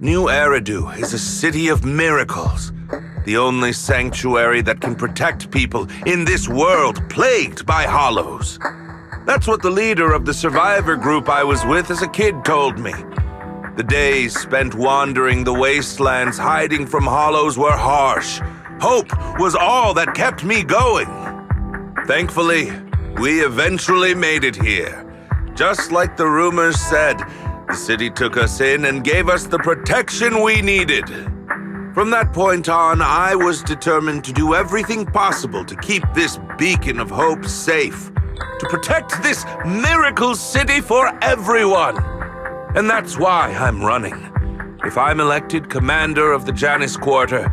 New Eridu is a city of miracles. The only sanctuary that can protect people in this world plagued by hollows. That's what the leader of the survivor group I was with as a kid told me. The days spent wandering the wastelands hiding from hollows were harsh. Hope was all that kept me going. Thankfully, we eventually made it here. Just like the rumors said, the city took us in and gave us the protection we needed. From that point on, I was determined to do everything possible to keep this beacon of hope safe, to protect this miracle city for everyone. And that's why I'm running. If I'm elected commander of the Janus Quarter,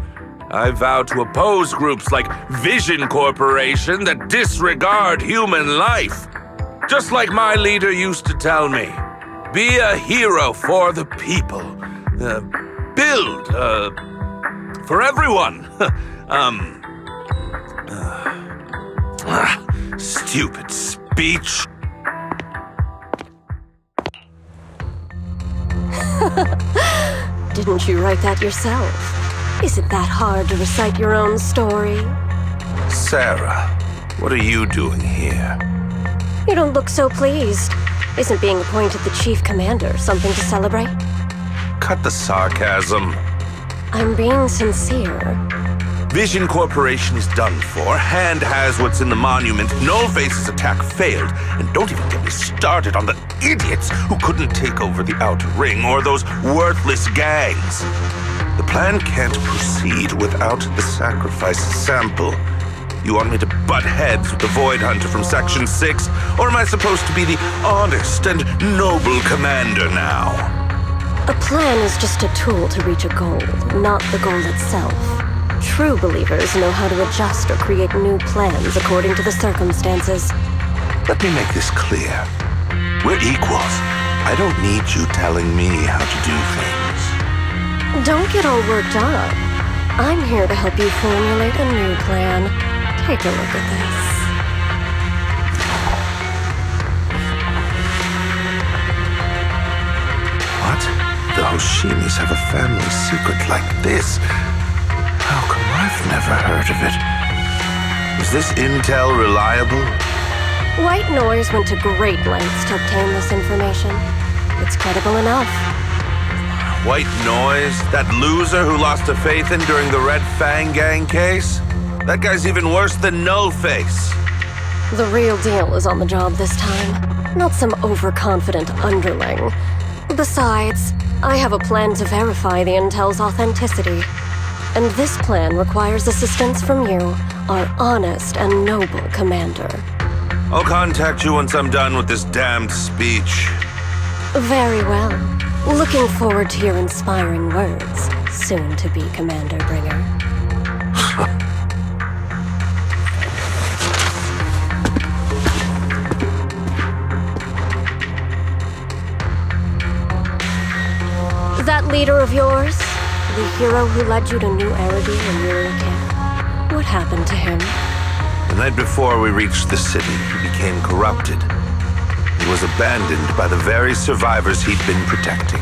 I vow to oppose groups like Vision Corporation that disregard human life. Just like my leader used to tell me, be a hero for the people. Build, for everyone. Stupid speech. Didn't you write that yourself? Is it that hard to recite your own story? Sarah, what are you doing here? You don't look so pleased. Isn't being appointed the chief commander something to celebrate? Cut the sarcasm. I'm being sincere. Vision Corporation is done for. Hand has what's in the monument. Nullface's attack failed. And don't even get me started on the idiots who couldn't take over the Outer Ring or those worthless gangs. The plan can't proceed without the sacrifice sample. You want me to butt heads with the Void Hunter from Section 6? Or am I supposed to be the honest and noble commander now? A plan is just a tool to reach a goal, not the goal itself. True believers know how to adjust or create new plans according to the circumstances. Let me make this clear. We're equals. I don't need you telling me how to do things. Don't get all worked up. I'm here to help you formulate a new plan. Take a look at this. What? The Hoshimis have a family secret like this? How come I've never heard of it? Is this intel reliable? White Noise went to great lengths to obtain this information. It's credible enough. White Noise? That loser who lost a faith in during the Red Fang Gang case? That guy's even worse than Nullface. The real deal is on the job this time, not some overconfident underling. Besides, I have a plan to verify the intel's authenticity. And this plan requires assistance from you, our honest and noble commander. I'll contact you once I'm done with this damned speech. Very well. Looking forward to your inspiring words, soon to be Commander Bringer. That leader of yours? The hero who led you to New Eridu when you were a kid? What happened to him? The night before we reached the city, he became corrupted. He was abandoned by the very survivors he'd been protecting.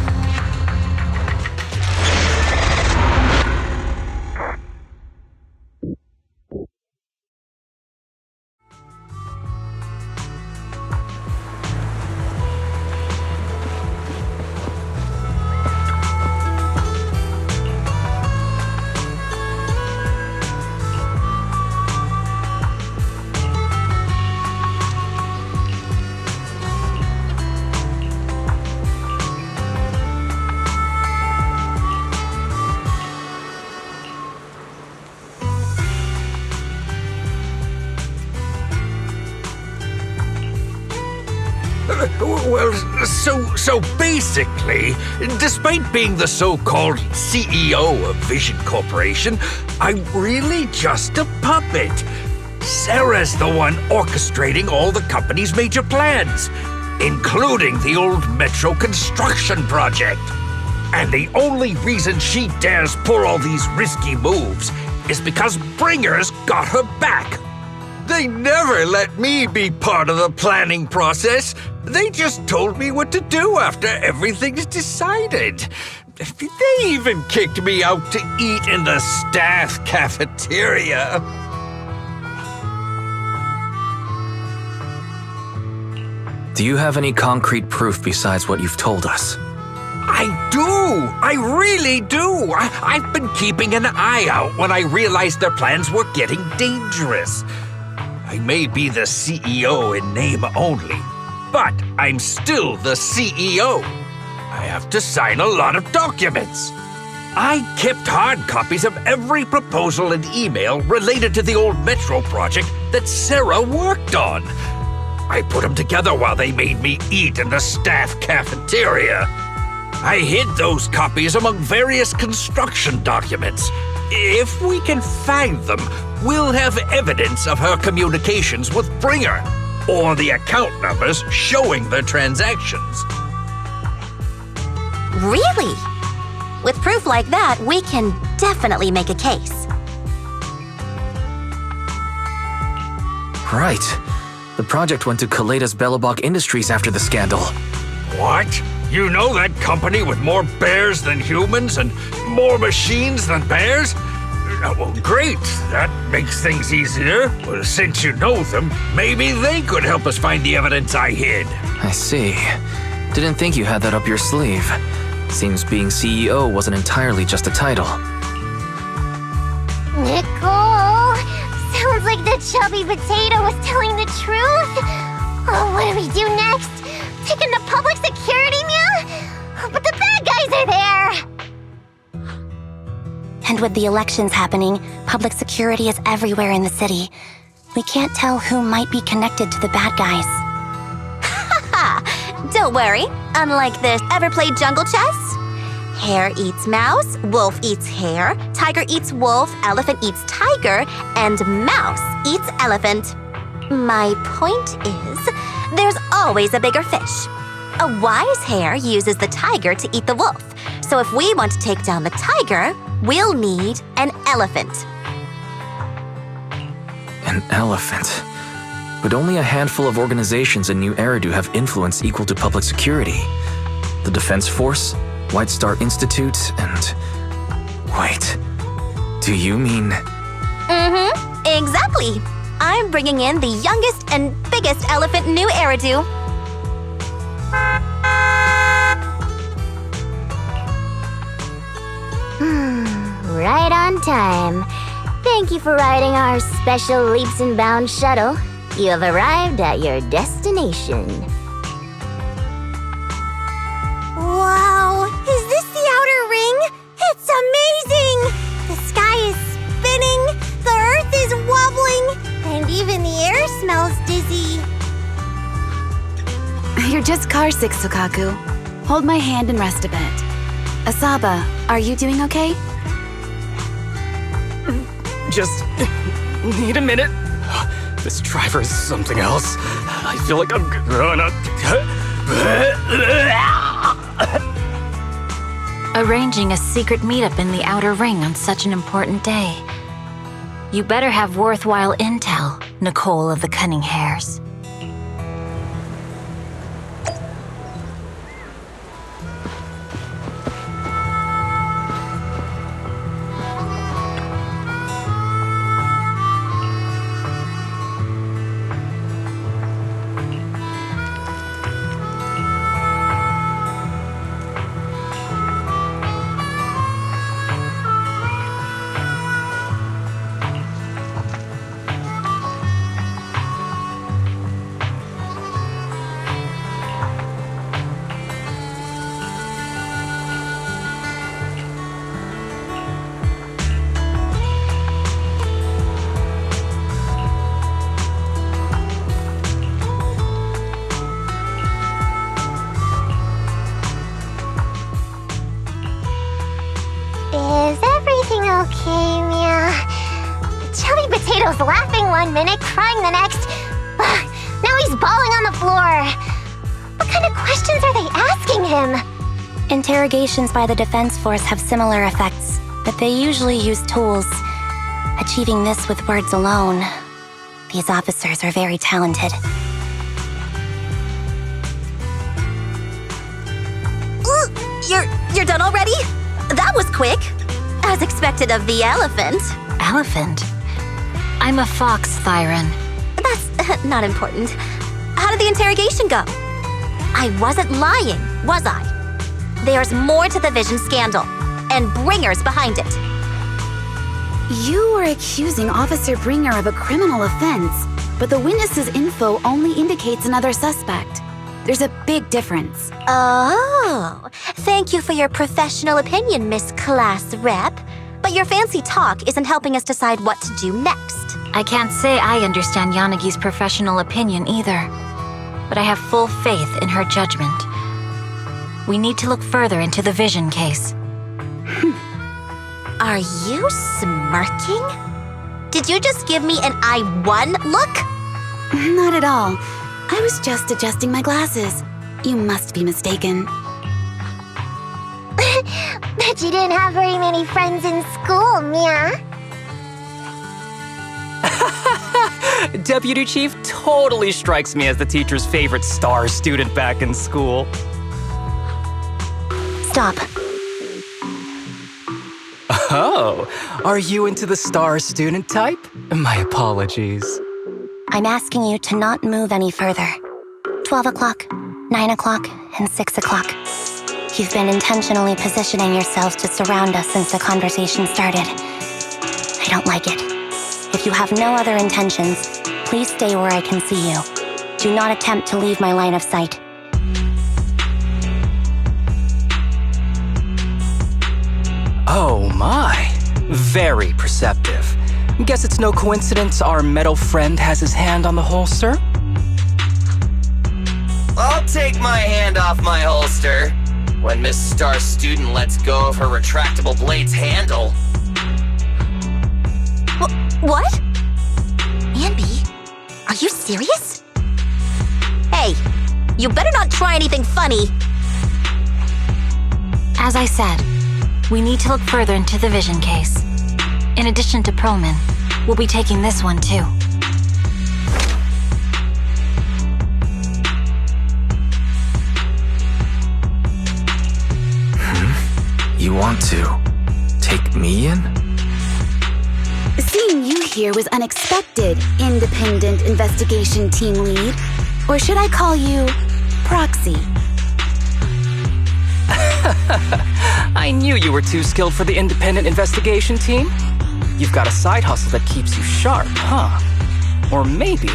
Well, so basically, despite being the so-called CEO of Vision Corporation, I'm really just a puppet. Sarah's the one orchestrating all the company's major plans, including the old metro construction project. And the only reason she dares pull all these risky moves is because Bringer's got her back. They never let me be part of the planning process. They just told me what to do after everything's decided. They even kicked me out to eat in the staff cafeteria. Do you have any concrete proof besides what you've told us? I do! I really do! I've been keeping an eye out when I realized their plans were getting dangerous. I may be the CEO in name only, but I'm still the CEO. I have to sign a lot of documents. I kept hard copies of every proposal and email related to the old Metro project that Sarah worked on. I put them together while they made me eat in the staff cafeteria. I hid those copies among various construction documents. If we can find them, we'll have evidence of her communications with Bringer, or the account numbers showing the transactions. Really? With proof like that, we can definitely make a case. Right. The project went to Kaleda's Belobog Industries after the scandal. What? You know that company with more bears than humans and more machines than bears? Well, great. That makes things easier. Well, since you know them, maybe they could help us find the evidence I hid. I see. Didn't think you had that up your sleeve. Seems being CEO wasn't entirely just a title. Nicole! Sounds like the chubby potato was telling the truth. Oh, what do we do next? Take him to public security, Mia? But the bad guys are there! And with the elections happening, public security is everywhere in the city. We can't tell who might be connected to the bad guys. Haha! Don't worry. Unlike this, ever played jungle chess? Hare eats mouse, wolf eats hare, tiger eats wolf, elephant eats tiger, and mouse eats elephant. My point is, there's always a bigger fish. A wise hare uses the tiger to eat the wolf. So if we want to take down the tiger, we'll need an elephant. An elephant. But only a handful of organizations in New Eridu have influence equal to public security. The Defense Force, White Star Institute, and... Wait. Do you mean... Mm-hmm. Exactly. I'm bringing in the youngest and biggest elephant in New Eridu. Right on time. Thank you for riding our special leaps and bounds shuttle. You have arrived at your destination. Wow! Is this the outer ring? It's amazing! The sky is spinning, the earth is wobbling, and even the air smells dizzy. You're just carsick, Sukaku. Hold my hand and rest a bit. Asaba, are you doing okay? Just need a minute. This driver is something else. I feel like I'm gonna... Arranging a secret meetup in the Outer Ring on such an important day. You better have worthwhile intel, Nicole of the Cunning Hares. Is everything okay, Mia? Chubby Potato's laughing one minute, crying the next. Now he's bawling on the floor. What kind of questions are they asking him? Interrogations by the Defense Force have similar effects, but they usually use tools. Achieving this with words alone. These officers are very talented. Ooh, You're done already? That was quick. As expected of the elephant. Elephant? I'm a fox, Thyron. That's not important. How did the interrogation go? I wasn't lying, was I? There's more to the Vision scandal, and Bringer's behind it. You were accusing Officer Bringer of a criminal offense, but the witness's info only indicates another suspect. There's a big difference. Oh, thank you for your professional opinion, Miss Class Rep. But your fancy talk isn't helping us decide what to do next. I can't say I understand Yanagi's professional opinion either, but I have full faith in her judgment. We need to look further into the Vision case. Are you smirking? Did you just give me an I won look? Not at all. I was just adjusting my glasses. You must be mistaken. Bet you didn't have very many friends in school, Mia. Deputy Chief totally strikes me as the teacher's favorite star student back in school. Stop. Oh, are you into the star student type? My apologies. I'm asking you to not move any further. 12 o'clock, 9 o'clock, and 6 o'clock. You've been intentionally positioning yourselves to surround us since the conversation started. I don't like it. If you have no other intentions, please stay where I can see you. Do not attempt to leave my line of sight. Oh my, very perceptive. Guess it's no coincidence our metal friend has his hand on the holster? I'll take my hand off my holster when Miss Star Student lets go of her retractable blade's handle. What? Anby, are you serious? Hey, you better not try anything funny. As I said, we need to look further into the Vision case. In addition to Perlman, we'll be taking this one too. You want to take me in? Seeing you here was unexpected, independent investigation team lead. Or should I call you proxy? I knew you were too skilled for the independent investigation team. You've got a side hustle that keeps you sharp, huh? Or maybe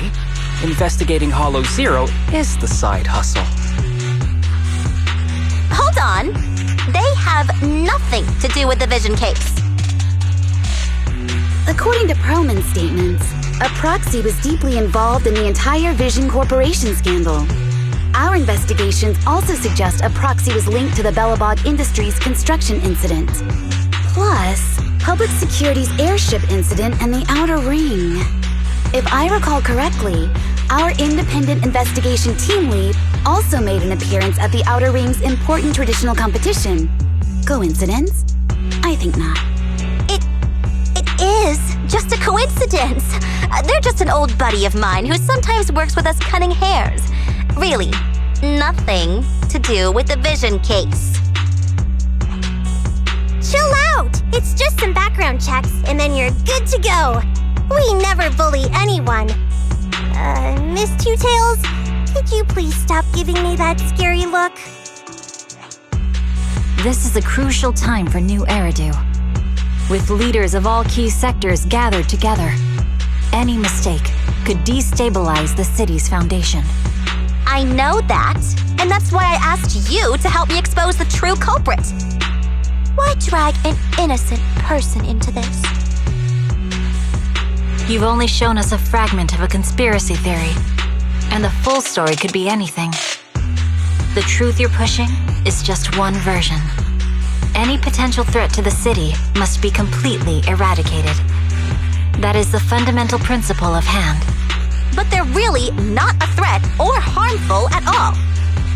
investigating Hollow Zero is the side hustle. Hold on. They have nothing to do with the Vision case. According to Perlman's statements, a proxy was deeply involved in the entire Vision Corporation scandal. Our investigations also suggest a proxy was linked to the Bellabog Industries construction incident. Plus, Public Security's airship incident and the Outer Ring. If I recall correctly, our independent investigation team lead also made an appearance at the Outer Ring's important traditional competition. Coincidence? I think not. It is just a coincidence. They're just an old buddy of mine who sometimes works with us cutting hairs. Really, nothing to do with the Vision case. Chill out! It's just some background checks, and then you're good to go. We never bully anyone. Miss Two Tails, could you please stop giving me that scary look? This is a crucial time for New Eridu. With leaders of all key sectors gathered together, any mistake could destabilize the city's foundation. I know that, and that's why I asked you to help me expose the true culprit. Why drag an innocent person into this? You've only shown us a fragment of a conspiracy theory, and the full story could be anything. The truth you're pushing is just one version. Any potential threat to the city must be completely eradicated. That is the fundamental principle of Hand. But they're really not a threat or harmful at all.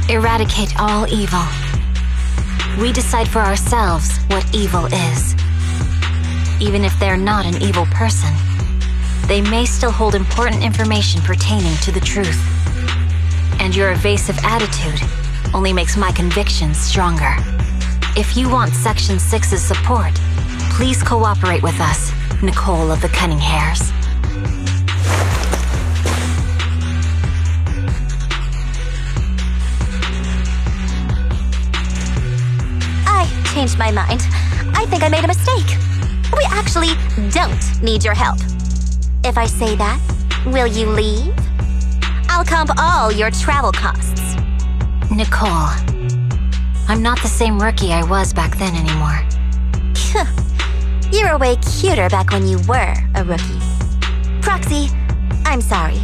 Eradicate all evil. We decide for ourselves what evil is. Even if they're not an evil person, they may still hold important information pertaining to the truth. And your evasive attitude only makes my convictions stronger. If you want Section 6's support, please cooperate with us, Nicole of the Cunning Hairs. I changed my mind. I think I made a mistake. We actually don't need your help. If I say that, will you leave? I'll comp all your travel costs. Nicole, I'm not the same rookie I was back then anymore. You were way cuter back when you were a rookie. Proxy, I'm sorry.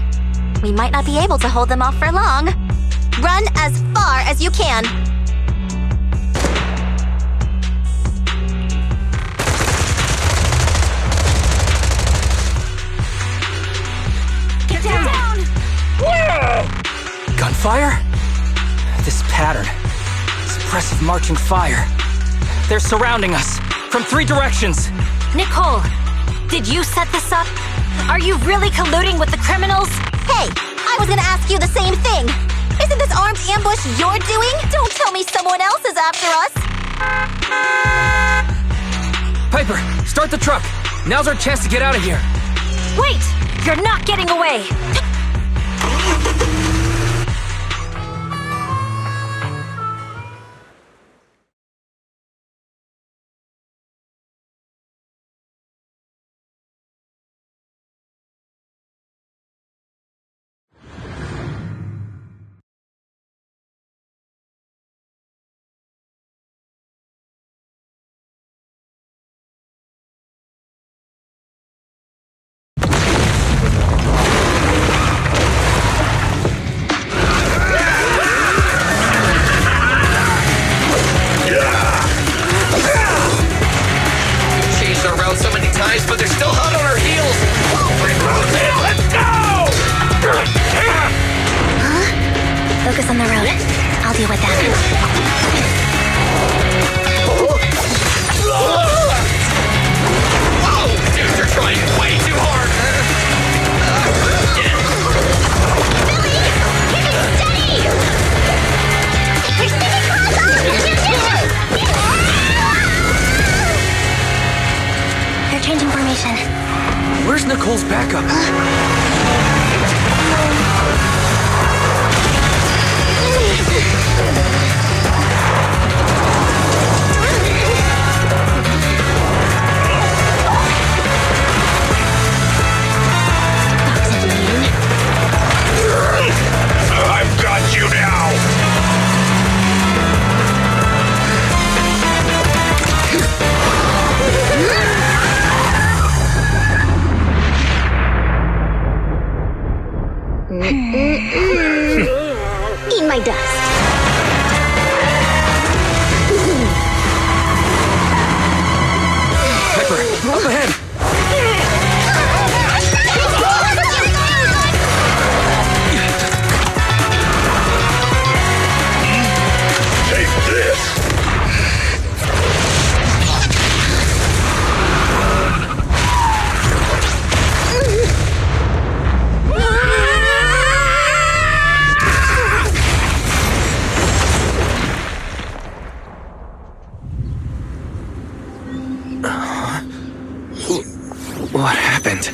We might not be able to hold them off for long. Run as far as you can. Get down! Gunfire? This pattern. Suppressive marching fire. They're surrounding us from 3 directions. Nicole, did you set this up? Are you really colluding with the criminals? Hey, I was gonna ask you the same thing. Isn't this armed ambush you're doing? Don't tell me someone else is after us. Piper, start the truck. Now's our chance to get out of here. Wait! You're not getting away! Changed our route so many times, but they're still hot on our heels. Let's go! Focus on the road. I'll deal with that. Whoa! Dude, you're trying way too hard. Billy! Keep it steady! You're sticking close up! They're changing formation. Where's Nicole's backup? I've got you now! Eat my dust. Piper, up ahead! Take this! What happened?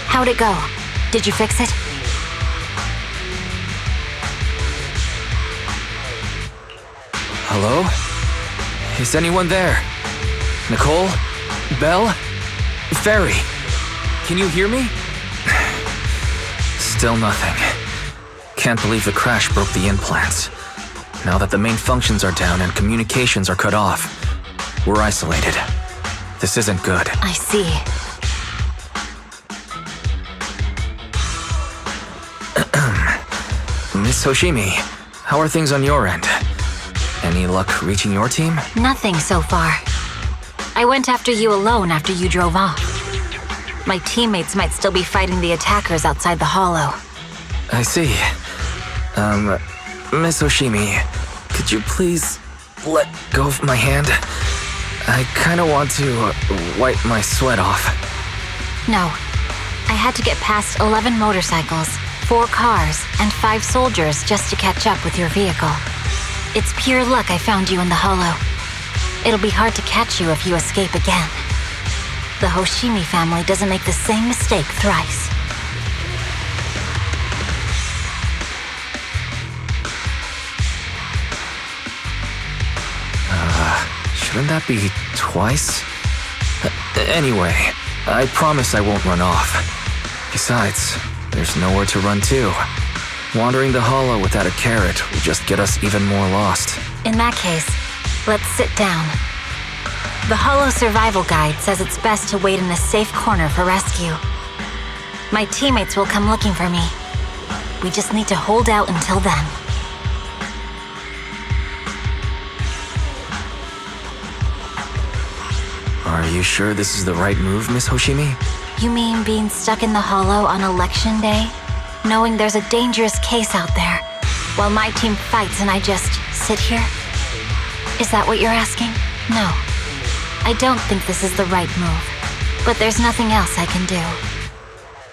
How'd it go? Did you fix it? Hello? Is anyone there? Nicole? Belle? Ferry? Can you hear me? Still nothing. Can't believe the crash broke the implants. Now that the main functions are down and communications are cut off, we're isolated. This isn't good. I see. Miss Hoshimi, how are things on your end? Any luck reaching your team? Nothing so far. I went after you alone after you drove off. My teammates might still be fighting the attackers outside the hollow. I see. Miss Oshimi, could you please let go of my hand? I kinda want to wipe my sweat off. No. I had to get past 11 motorcycles, 4 cars, and 5 soldiers just to catch up with your vehicle. It's pure luck I found you in the hollow. It'll be hard to catch you if you escape again. The Hoshimi family doesn't make the same mistake thrice. Shouldn't that be twice? Anyway, I promise I won't run off. Besides, there's nowhere to run to. Wandering the hollow without a carrot will just get us even more lost. In that case, let's sit down. The Hollow Survival Guide says it's best to wait in a safe corner for rescue. My teammates will come looking for me. We just need to hold out until then. Are you sure this is the right move, Miss Hoshimi? You mean being stuck in the hollow on election day? Knowing there's a dangerous case out there, while my team fights and I just sit here? Is that what you're asking? No. I don't think this is the right move, but there's nothing else I can do.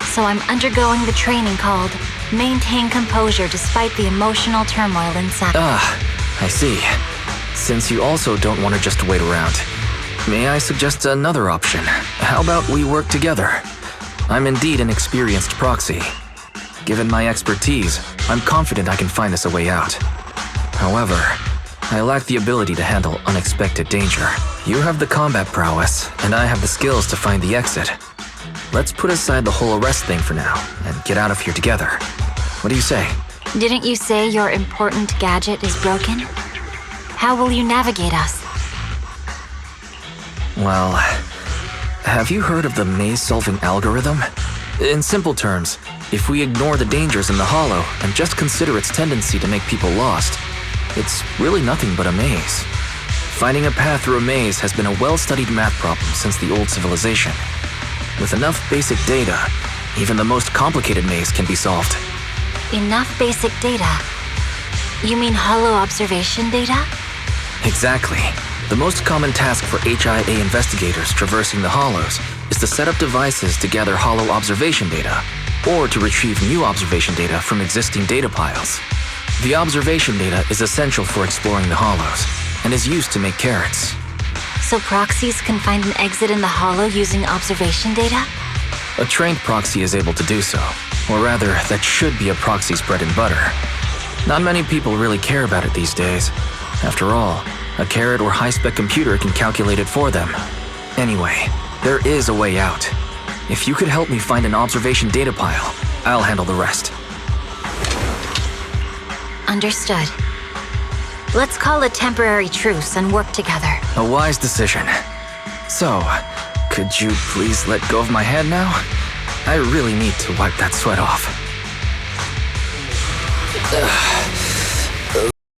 So I'm undergoing the training called Maintain Composure Despite the Emotional Turmoil Inside. I see. Since you also don't want to just wait around, may I suggest another option? How about we work together? I'm indeed an experienced proxy. Given my expertise, I'm confident I can find us a way out. However, I lack the ability to handle unexpected danger. You have the combat prowess, and I have the skills to find the exit. Let's put aside the whole arrest thing for now, and get out of here together. What do you say? Didn't you say your important gadget is broken? How will you navigate us? Well, have you heard of the maze-solving algorithm? In simple terms, if we ignore the dangers in the hollow and just consider its tendency to make people lost, it's really nothing but a maze. Finding a path through a maze has been a well-studied math problem since the old civilization. With enough basic data, even the most complicated maze can be solved. Enough basic data? You mean hollow observation data? Exactly. The most common task for HIA investigators traversing the hollows is to set up devices to gather hollow observation data, or to retrieve new observation data from existing data piles. The observation data is essential for exploring the hollows, and is used to make carrots. So proxies can find an exit in the hollow using observation data? A trained proxy is able to do so, or rather, that should be a proxy's bread and butter. Not many people really care about it these days. After all, a carrot or high-spec computer can calculate it for them. Anyway, there is a way out. If you could help me find an observation data pile, I'll handle the rest. Understood. Let's call a temporary truce and work together. A wise decision. So, could you please let go of my hand now? I really need to wipe that sweat off.